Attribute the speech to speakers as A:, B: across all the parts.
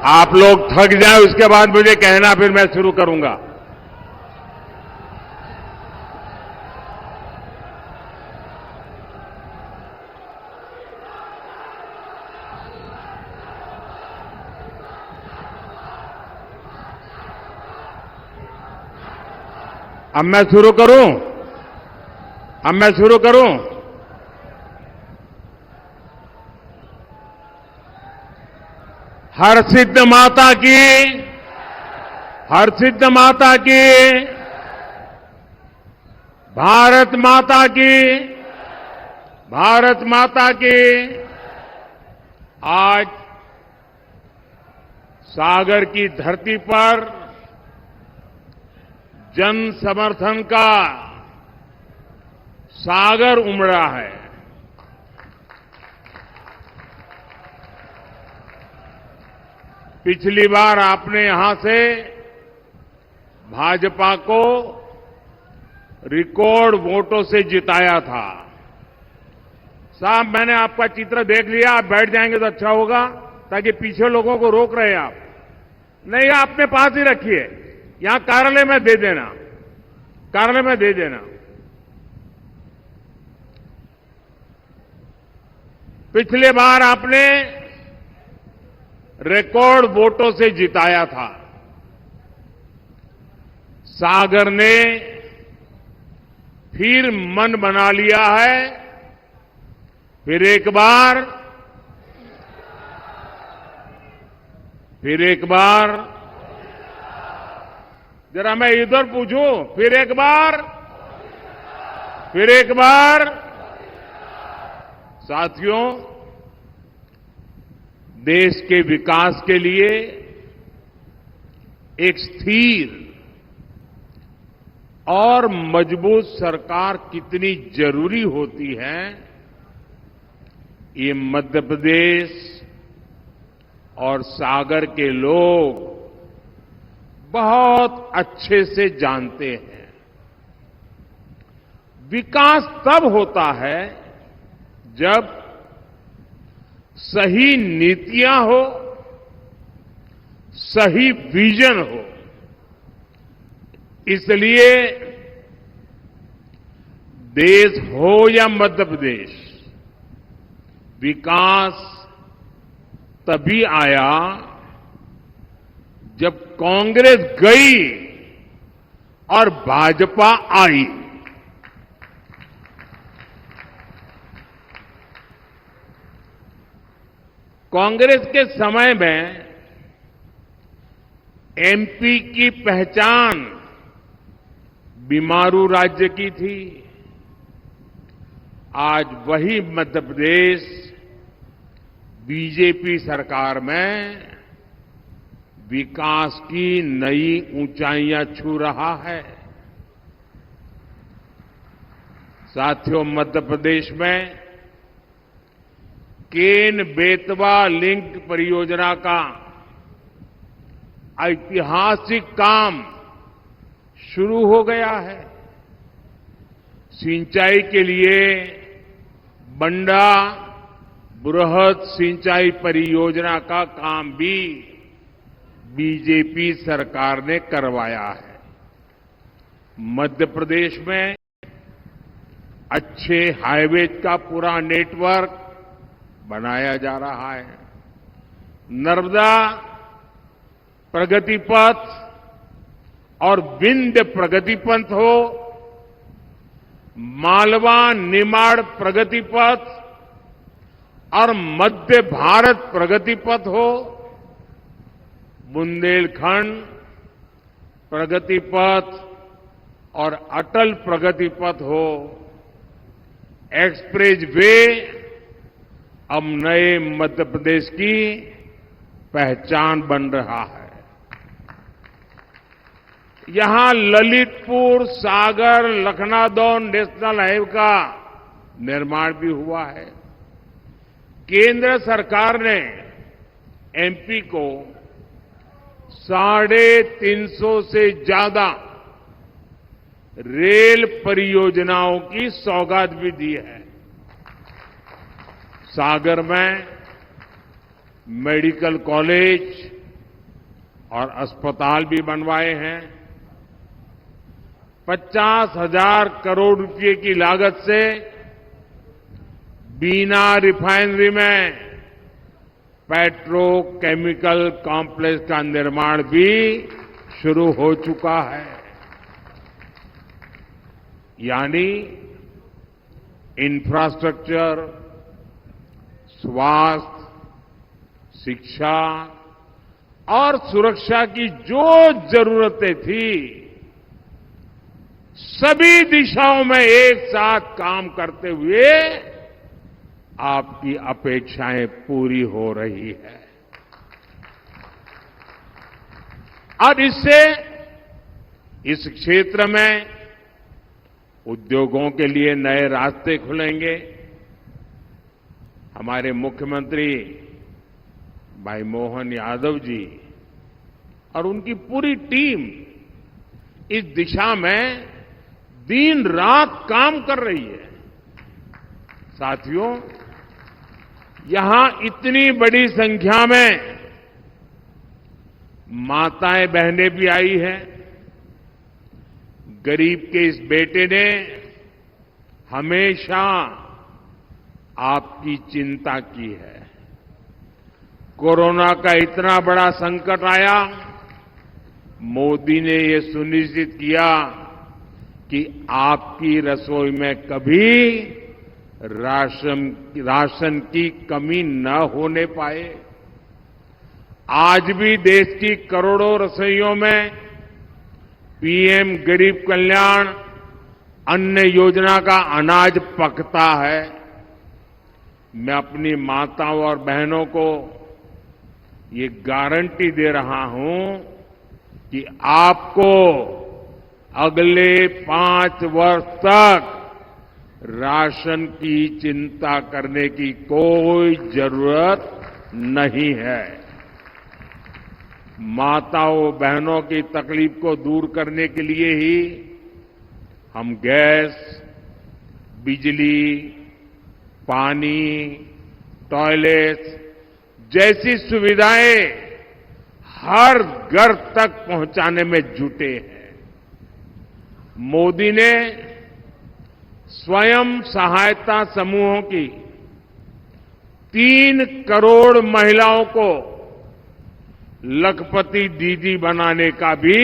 A: आप लोग थक जाए उसके बाद मुझे कहना, फिर मैं शुरू करूंगा। अब मैं शुरू करूं? अब मैं शुरू करूं? हर सिद्ध माता की, हर सिद्ध माता की, भारत माता की, भारत माता की। आज सागर की धरती पर जन समर्थन का सागर उमड़ा है। पिछली बार आपने यहां से भाजपा को रिकॉर्ड वोटों से जिताया था। साहब, मैंने आपका चित्र देख लिया, आप बैठ जाएंगे तो अच्छा होगा, ताकि पीछे लोगों को रोक रहे हैं आप। नहीं, अपने पास ही रखिए, यहां कार्यालय में दे देना, कार्यालय में दे देना। पिछले बार आपने रिकॉर्ड वोटों से जिताया था। सागर ने फिर मन बना लिया है, फिर एक बार, फिर एक बार। जरा मैं इधर पूछूं, फिर एक बार, फिर एक बार। साथियों, देश के विकास के लिए एक स्थिर और मजबूत सरकार कितनी जरूरी होती है, ये मध्य प्रदेश और सागर के लोग बहुत अच्छे से जानते हैं। विकास तब होता है जब सही नीतियां हो, सही विजन हो। इसलिए देश हो या मध्य प्रदेश, विकास तभी आया जब कांग्रेस गई और भाजपा आई। कांग्रेस के समय में एमपी की पहचान बीमारू राज्य की थी। आज वही मध्य प्रदेश बीजेपी सरकार में विकास की नई ऊंचाइयां छू रहा है। साथियों, मध्य प्रदेश में केन बेतवा लिंक परियोजना का ऐतिहासिक काम शुरू हो गया है। सिंचाई के लिए बंडा बृहद सिंचाई परियोजना का काम भी बीजेपी सरकार ने करवाया है। मध्य प्रदेश में अच्छे हाईवेज का पूरा नेटवर्क बनाया जा रहा है। नर्मदा प्रगति पथ और विंध्य प्रगति पथ हो, मालवा निमाड़ प्रगति पथ और मध्य भारत प्रगति पथ हो, बुंदेलखंड प्रगति पथ और अटल प्रगति पथ हो, एक्सप्रेस वे अब नए मध्य प्रदेश की पहचान बन रहा है। यहां ललितपुर सागर लखनादौन नेशनल हाईवे का निर्माण भी हुआ है। केंद्र सरकार ने एमपी को 350 से ज्यादा रेल परियोजनाओं की सौगात भी दी है। सागर में मेडिकल कॉलेज, और अस्पताल भी बनवाए हैं। 50,000 करोड़ रुपए की लागत से बीना रिफाइनरी में पेट्रोकेमिकल कॉम्प्लेक्स का निर्माण भी शुरू हो चुका है। यानी इंफ्रास्ट्रक्चर, स्वास्थ्य, शिक्षा और सुरक्षा की जो जरूरतें थी, सभी दिशाओं में एक साथ काम करते हुए आपकी अपेक्षाएं पूरी हो रही है। और इससे इस क्षेत्र में उद्योगों के लिए नए रास्ते खुलेंगे। हमारे मुख्यमंत्री भाई मोहन यादव जी और उनकी पूरी टीम इस दिशा में दिन रात काम कर रही है। साथियों, यहां इतनी बड़ी संख्या में माताएं बहनें भी आई हैं। गरीब के इस बेटे ने हमेशा आपकी चिंता की है। कोरोना का इतना बड़ा संकट आया, मोदी ने ये सुनिश्चित किया कि आपकी रसोई में कभी राशन की कमी न होने पाए। आज भी देश की करोड़ों रसोइयों में पीएम गरीब कल्याण अन्न योजना का अनाज पकता है। मैं अपनी माताओं और बहनों को ये गारंटी दे रहा हूं कि आपको अगले 5 वर्ष तक राशन की चिंता करने की कोई जरूरत नहीं है। माताओं बहनों की तकलीफ को दूर करने के लिए ही हम गैस, बिजली, पानी, टॉयलेट जैसी सुविधाएं हर घर तक पहुंचाने में जुटे हैं। मोदी ने स्वयं सहायता समूहों की 3 करोड़ महिलाओं को लखपति दीदी बनाने का भी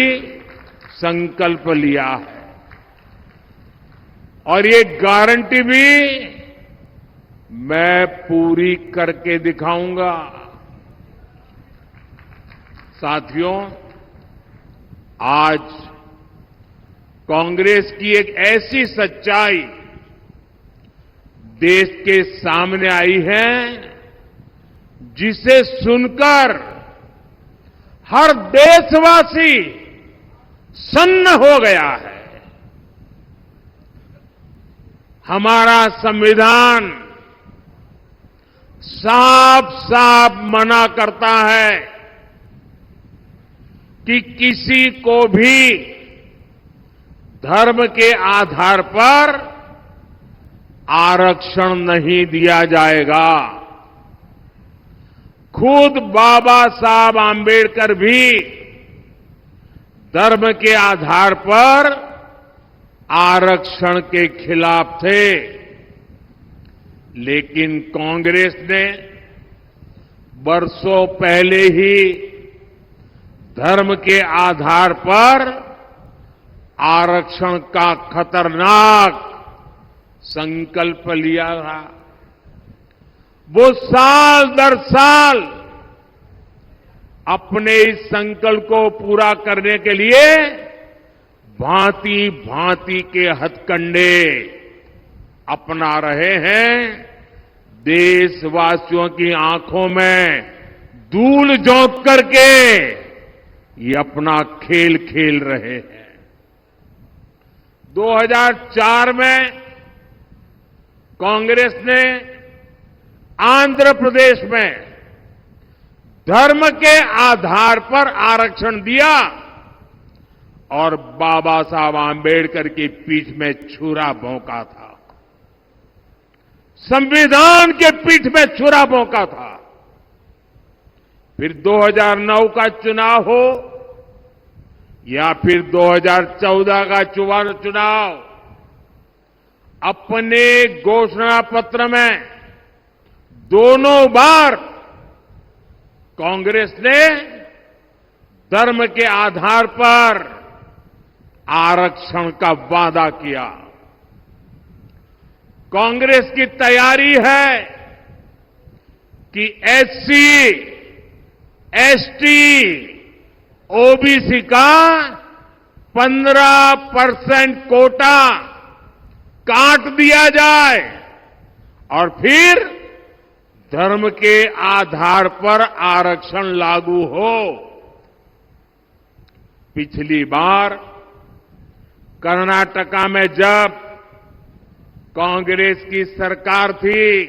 A: संकल्प लिया है। और ये गारंटी भी मैं पूरी करके दिखाऊंगा। साथियों, आज कांग्रेस की एक ऐसी सच्चाई देश के सामने आई है जिसे सुनकर हर देशवासी सन्न हो गया है। हमारा संविधान साफ साफ मना करता है कि किसी को भी धर्म के आधार पर आरक्षण नहीं दिया जाएगा। खुद बाबा साहब आंबेडकर भी धर्म के आधार पर आरक्षण के खिलाफ थे, लेकिन कांग्रेस ने बरसों पहले ही धर्म के आधार पर आरक्षण का खतरनाक संकल्प लिया था। वो साल दर साल अपने इस संकल्प को पूरा करने के लिए भांति भांति के हथकंडे अपना रहे हैं। देशवासियों की आंखों में धूल झोंक करके ये अपना खेल खेल रहे हैं। 2004 में कांग्रेस ने आंध्र प्रदेश में धर्म के आधार पर आरक्षण दिया और बाबा साहब आंबेडकर की पीठ में छुरा भोंका था। संविधान के पीठ में छुरा भोंका था। फिर 2009 का चुनाव हो या फिर 2014 का चुनाव, अपने घोषणा पत्र में दोनों बार कांग्रेस ने धर्म के आधार पर आरक्षण का वादा किया। कांग्रेस की तैयारी है कि एससी, एसटी, ओबीसी का 15% कोटा काट दिया जाए और फिर धर्म के आधार पर आरक्षण लागू हो। पिछली बार कर्नाटका में जब कांग्रेस की सरकार थी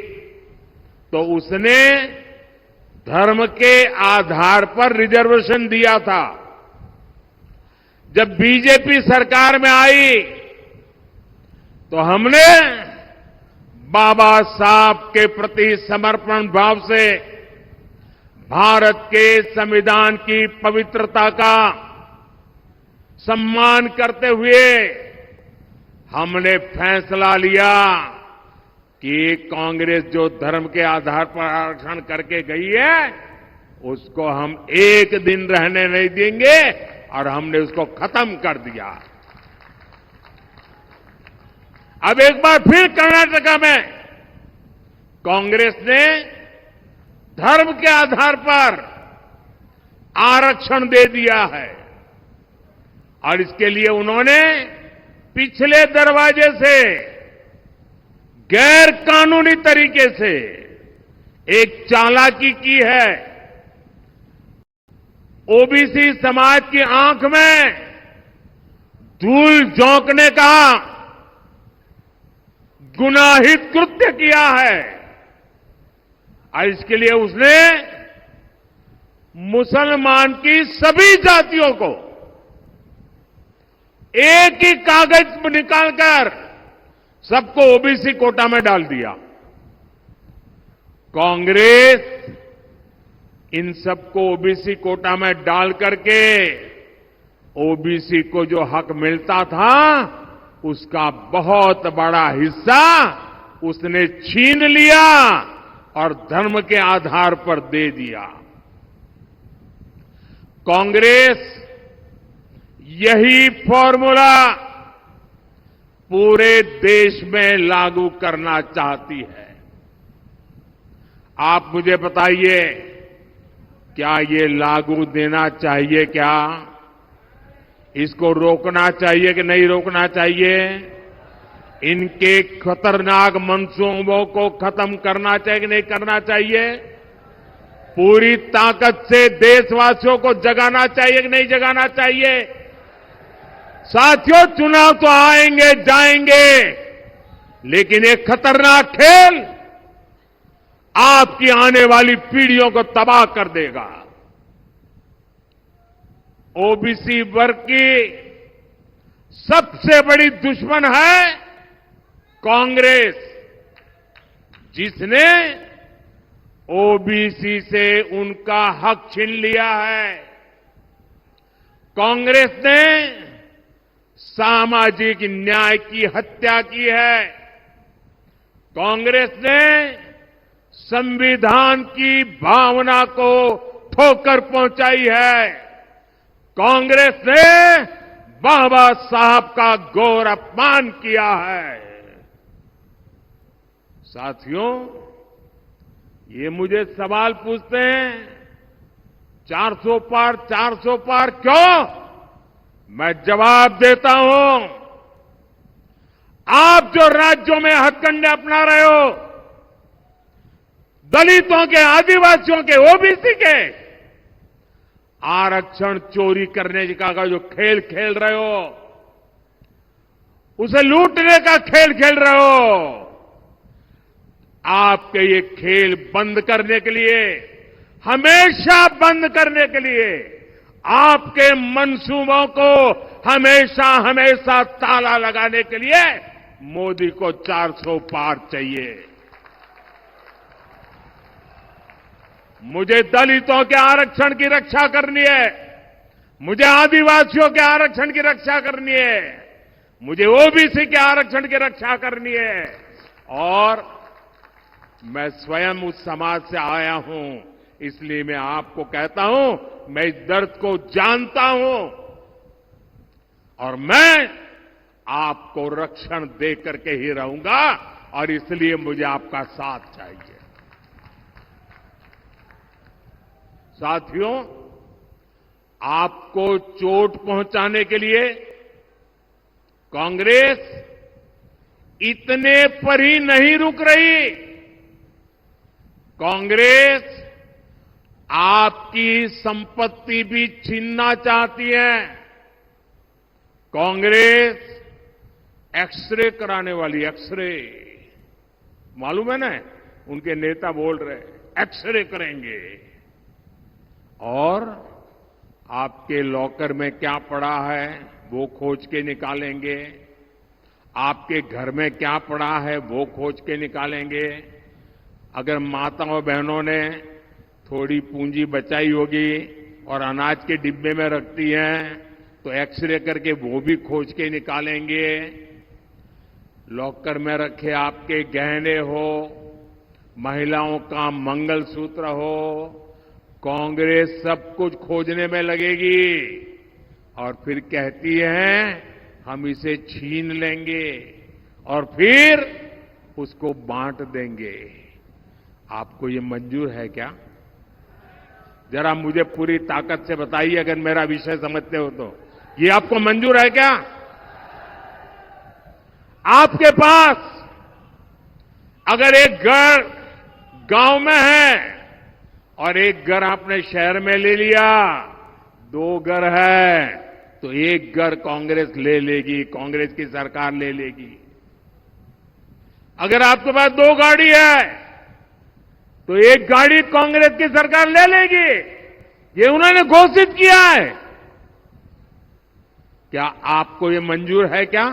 A: तो उसने धर्म के आधार पर रिजर्वेशन दिया था। जब बीजेपी सरकार में आई तो हमने बाबा साहब के प्रति समर्पण भाव से भारत के संविधान की पवित्रता का सम्मान करते हुए हमने फैसला लिया कि कांग्रेस जो धर्म के आधार पर आरक्षण करके गई है उसको हम एक दिन रहने नहीं देंगे और हमने उसको खत्म कर दिया। अब एक बार फिर कर्नाटका में कांग्रेस ने धर्म के आधार पर आरक्षण दे दिया है और इसके लिए उन्होंने पिछले दरवाजे से गैर कानूनी तरीके से एक चालाकी की है। ओबीसी समाज की आंख में धूल झोंकने का गुनाहित कृत्य किया है और इसके लिए उसने मुसलमान की सभी जातियों को एक ही कागज निकालकर सबको ओबीसी कोटा में डाल दिया। कांग्रेस इन सबको ओबीसी कोटा में डाल करके ओबीसी को जो हक मिलता था उसका बहुत बड़ा हिस्सा उसने छीन लिया और धर्म के आधार पर दे दिया। कांग्रेस यही फॉर्मूला पूरे देश में लागू करना चाहती है। आप मुझे बताइए, क्या ये लागू देना चाहिए? क्या इसको रोकना चाहिए कि नहीं रोकना चाहिए? इनके खतरनाक मंसूबों को खत्म करना चाहिए कि नहीं करना चाहिए? पूरी ताकत से देशवासियों को जगाना चाहिए कि नहीं जगाना चाहिए? साथियों, चुनाव तो आएंगे जाएंगे, लेकिन एक खतरनाक खेल आपकी आने वाली पीढ़ियों को तबाह कर देगा। ओबीसी वर्ग की सबसे बड़ी दुश्मन है कांग्रेस, जिसने ओबीसी से उनका हक छीन लिया है। कांग्रेस ने सामाजिक न्याय की हत्या की है। कांग्रेस ने संविधान की भावना को ठोकर पहुंचाई है। कांग्रेस ने बाबा साहब का घोर अपमान किया है। साथियों, ये मुझे सवाल पूछते हैं 400 पार 400 पार क्यों? मैं जवाब देता हूं, आप जो राज्यों में हथकंडे अपना रहे हो, दलितों के, आदिवासियों के, ओबीसी के आरक्षण चोरी करने का जो खेल खेल रहे हो, उसे लूटने का खेल खेल रहे हो, आपके ये खेल बंद करने के लिए, हमेशा बंद करने के लिए, आपके मंसूबों को हमेशा हमेशा ताला लगाने के लिए मोदी को 400 पार चाहिए। मुझे दलितों के आरक्षण की रक्षा करनी है, मुझे आदिवासियों के आरक्षण की रक्षा करनी है, मुझे ओबीसी के आरक्षण की रक्षा करनी है। और मैं स्वयं उस समाज से आया हूं, इसलिए मैं आपको कहता हूं, मैं इस दर्द को जानता हूं और मैं आपको रक्षण दे करके ही रहूंगा और इसलिए मुझे आपका साथ चाहिए। साथियों, आपको चोट पहुंचाने के लिए कांग्रेस इतने पर ही नहीं रुक रही। कांग्रेस आपकी संपत्ति भी छीनना चाहती है। कांग्रेस एक्सरे कराने वाली, एक्सरे मालूम है ना, उनके नेता बोल रहे एक्सरे करेंगे और आपके लॉकर में क्या पड़ा है वो खोज के निकालेंगे, आपके घर में क्या पड़ा है वो खोज के निकालेंगे। अगर माताओं बहनों ने थोड़ी पूंजी बचाई होगी और अनाज के डिब्बे में रखती हैं तो एक्सरे करके वो भी खोज के निकालेंगे। लॉकर में रखे आपके गहने हो, महिलाओं का मंगलसूत्र हो, कांग्रेस सब कुछ खोजने में लगेगी और फिर कहती है हम इसे छीन लेंगे और फिर उसको बांट देंगे। आपको ये मंजूर है क्या? जरा मुझे पूरी ताकत से बताइए, अगर मेरा विषय समझते हो तो ये आपको मंजूर है क्या? आपके पास अगर एक घर गांव में है और एक घर आपने शहर में ले लिया, दो घर है तो एक घर कांग्रेस ले लेगी, कांग्रेस की सरकार ले लेगी। अगर आपके पास दो गाड़ी है तो एक गाड़ी कांग्रेस की सरकार ले लेगी। ये उन्होंने घोषित किया है। क्या आपको ये मंजूर है क्या?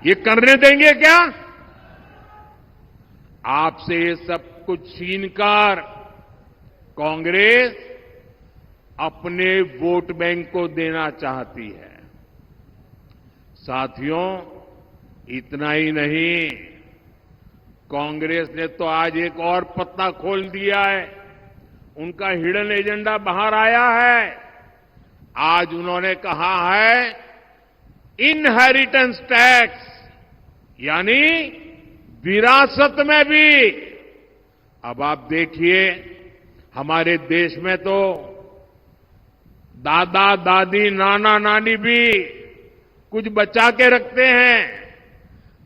A: ये करने देंगे क्या? आपसे ये सब कुछ छीनकर कांग्रेस अपने वोट बैंक को देना चाहती है। साथियों, इतना ही नहीं, कांग्रेस ने तो आज एक और पत्ता खोल दिया है। उनका हिडन एजेंडा बाहर आया है। आज उन्होंने कहा है इनहेरिटेंस टैक्स, यानी विरासत में भी। अब आप देखिए, हमारे देश में तो दादा दादी नाना नानी भी कुछ बचा के रखते हैं,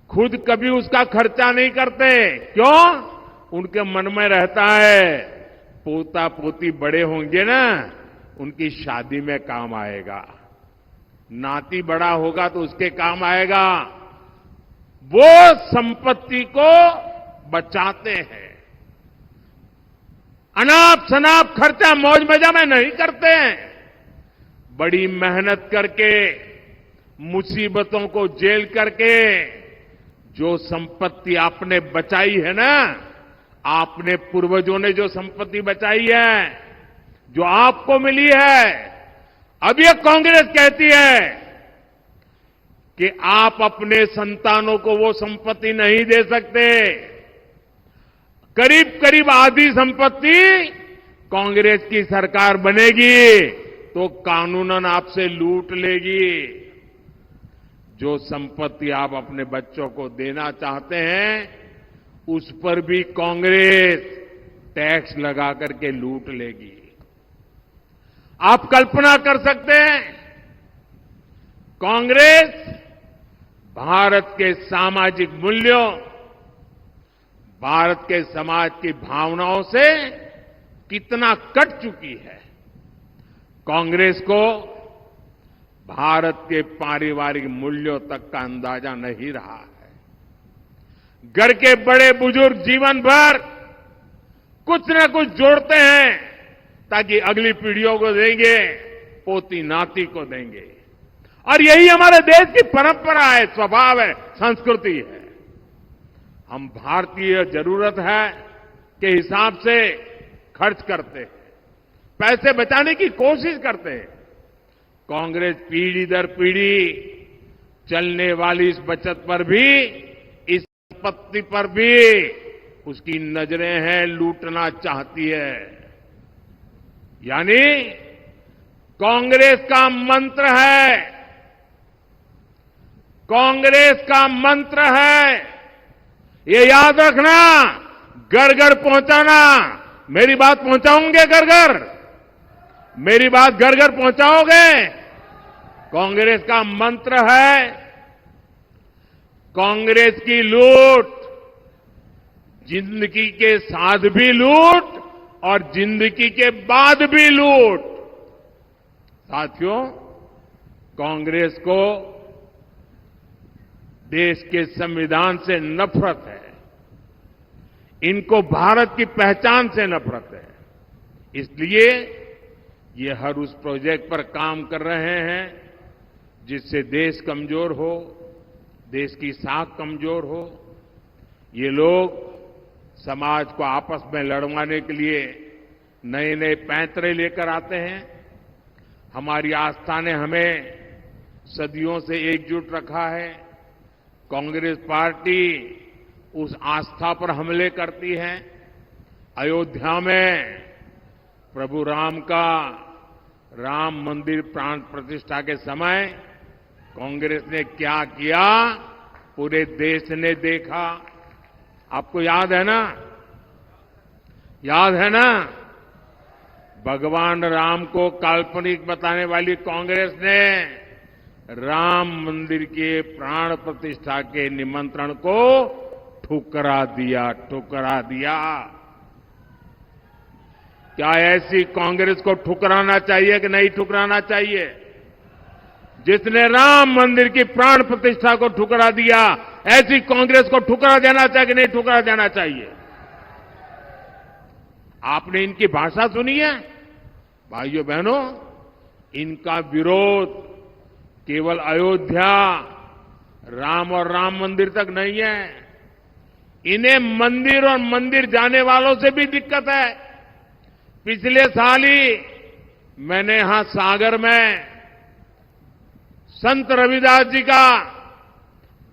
A: खुद कभी उसका खर्चा नहीं करते। क्यों? उनके मन में रहता है पोता पोती बड़े होंगे ना, उनकी शादी में काम आएगा, नाती बड़ा होगा तो उसके काम आएगा। वो संपत्ति को बचाते हैं, अनाप शनाप खर्चा मौज मजा में नहीं करते हैं। बड़ी मेहनत करके, मुसीबतों को झेल करके जो संपत्ति आपने बचाई है ना, आपने पूर्वजों ने जो संपत्ति बचाई है, जो आपको मिली है, अब ये कांग्रेस कहती है कि आप अपने संतानों को वो संपत्ति नहीं दे सकते। करीब करीब आधी संपत्ति कांग्रेस की सरकार बनेगी तो कानूनन आपसे लूट लेगी। जो संपत्ति आप अपने बच्चों को देना चाहते हैं, उस पर भी कांग्रेस टैक्स लगा करके लूट लेगी। आप कल्पना कर सकते हैं, कांग्रेस भारत के सामाजिक मूल्यों, भारत के समाज की भावनाओं से कितना कट चुकी है। कांग्रेस को भारत के पारिवारिक मूल्यों तक का अंदाजा नहीं रहा है। घर के बड़े बुजुर्ग जीवन भर कुछ न कुछ जोड़ते हैं ताकि अगली पीढ़ियों को देंगे, पोती नाती को देंगे। और यही हमारे देश की परंपरा है, स्वभाव है, संस्कृति है। हम भारतीय जरूरत है के हिसाब से खर्च करते हैं, पैसे बचाने की कोशिश करते हैं। कांग्रेस पीढ़ी दर पीढ़ी चलने वाली इस बचत पर भी, इस संपत्ति पर भी उसकी नजरें हैं, लूटना चाहती है। यानी कांग्रेस का मंत्र है, कांग्रेस का मंत्र है, ये याद रखना, घर घर पहुंचाना। मेरी बात पहुंचाओगे घर घर? मेरी बात घर घर पहुंचाओगे? कांग्रेस का मंत्र है, कांग्रेस की लूट, जिंदगी के साथ भी लूट और जिंदगी के बाद भी लूट। साथियों, कांग्रेस को देश के संविधान से नफरत है, इनको भारत की पहचान से नफरत है। इसलिए ये हर उस प्रोजेक्ट पर काम कर रहे हैं जिससे देश कमजोर हो, देश की साख कमजोर हो। ये लोग समाज को आपस में लड़वाने के लिए नए नए पैंतरे लेकर आते हैं। हमारी आस्था ने हमें सदियों से एकजुट रखा है। कांग्रेस पार्टी उस आस्था पर हमले करती है। अयोध्या में प्रभु राम का राम मंदिर प्राण प्रतिष्ठा के समय कांग्रेस ने क्या किया, पूरे देश ने देखा। आपको याद है ना? याद है ना? भगवान राम को काल्पनिक बताने वाली कांग्रेस ने राम मंदिर के प्राण प्रतिष्ठा के निमंत्रण को ठुकरा दिया, ठुकरा दिया। क्या ऐसी कांग्रेस को ठुकराना चाहिए कि नहीं ठुकराना चाहिए? जिसने राम मंदिर की प्राण प्रतिष्ठा को ठुकरा दिया, ऐसी कांग्रेस को ठुकरा देना चाहिए कि नहीं ठुकरा देना चाहिए? आपने इनकी भाषा सुनी है? भाइयों बहनों, इनका विरोध केवल अयोध्या, राम और राम मंदिर तक नहीं है। इन्हें मंदिर और मंदिर जाने वालों से भी दिक्कत है। पिछले साल ही मैंने यहां सागर में संत रविदास जी का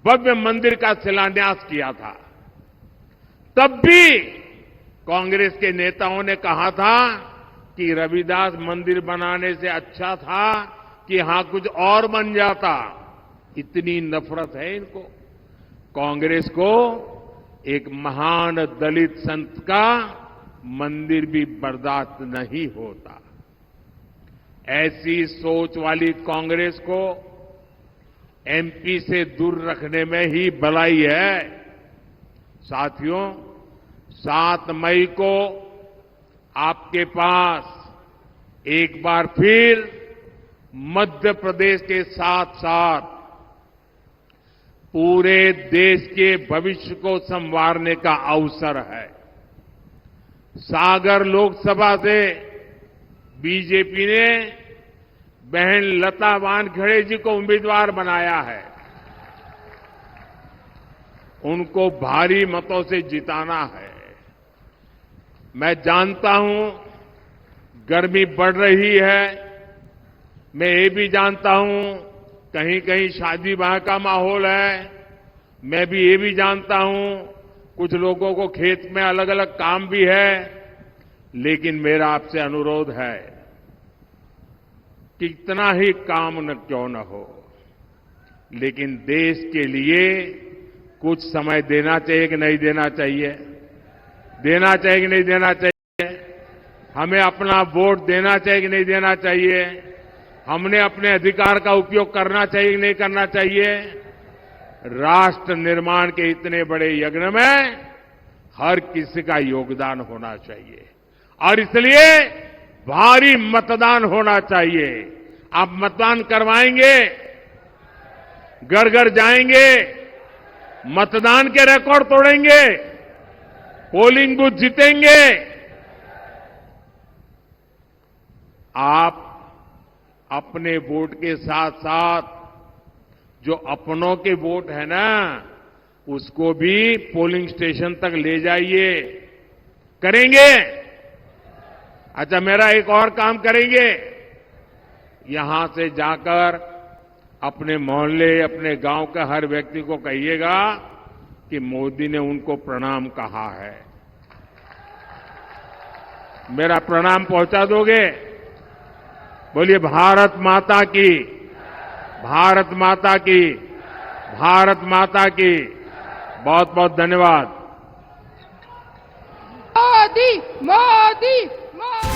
A: भव्य मंदिर का शिलान्यास किया था। तब भी कांग्रेस के नेताओं ने कहा था कि रविदास मंदिर बनाने से अच्छा था कि यहां कुछ और बन जाता। इतनी नफरत है इनको। कांग्रेस को एक महान दलित संत का मंदिर भी बर्दाश्त नहीं होता। ऐसी सोच वाली कांग्रेस को एमपी से दूर रखने में ही भलाई है। साथियों, 7 मई को आपके पास एक बार फिर मध्य प्रदेश के साथ साथ पूरे देश के भविष्य को संवारने का अवसर है। सागर लोकसभा से बीजेपी ने बहन लता वानखेड़े जी को उम्मीदवार बनाया है। उनको भारी मतों से जिताना है। मैं जानता हूं गर्मी बढ़ रही है। मैं ये भी जानता हूं कहीं कहीं शादी ब्याह का माहौल है। मैं भी ये भी जानता हूं कुछ लोगों को खेत में अलग अलग काम भी है। लेकिन मेरा आपसे अनुरोध है, कितना ही काम न क्यों न हो, लेकिन देश के लिए कुछ समय देना चाहिए कि नहीं देना चाहिए? देना चाहिए कि नहीं देना चाहिए? हमें अपना वोट देना चाहिए कि नहीं देना चाहिए? हमने अपने अधिकार का उपयोग करना चाहिए कि नहीं करना चाहिए? राष्ट्र निर्माण के इतने बड़े यज्ञ में हर किसी का योगदान होना चाहिए और इसलिए भारी मतदान होना चाहिए। आप मतदान करवाएंगे, घर घर जाएंगे, मतदान के रिकॉर्ड तोड़ेंगे, पोलिंग बूथ जीतेंगे। आप अपने वोट के साथ साथ जो अपनों के वोट है ना, उसको भी पोलिंग स्टेशन तक ले जाइए। करेंगे? अच्छा, मेरा एक और काम करेंगे, यहां से जाकर अपने मोहल्ले, अपने गांव के हर व्यक्ति को कहिएगा कि मोदी ने उनको प्रणाम कहा है। मेरा प्रणाम पहुंचा दोगे? बोलिए भारत माता की, भारत माता की, भारत माता की। बहुत बहुत धन्यवाद।
B: मोदी मोदी मोदी।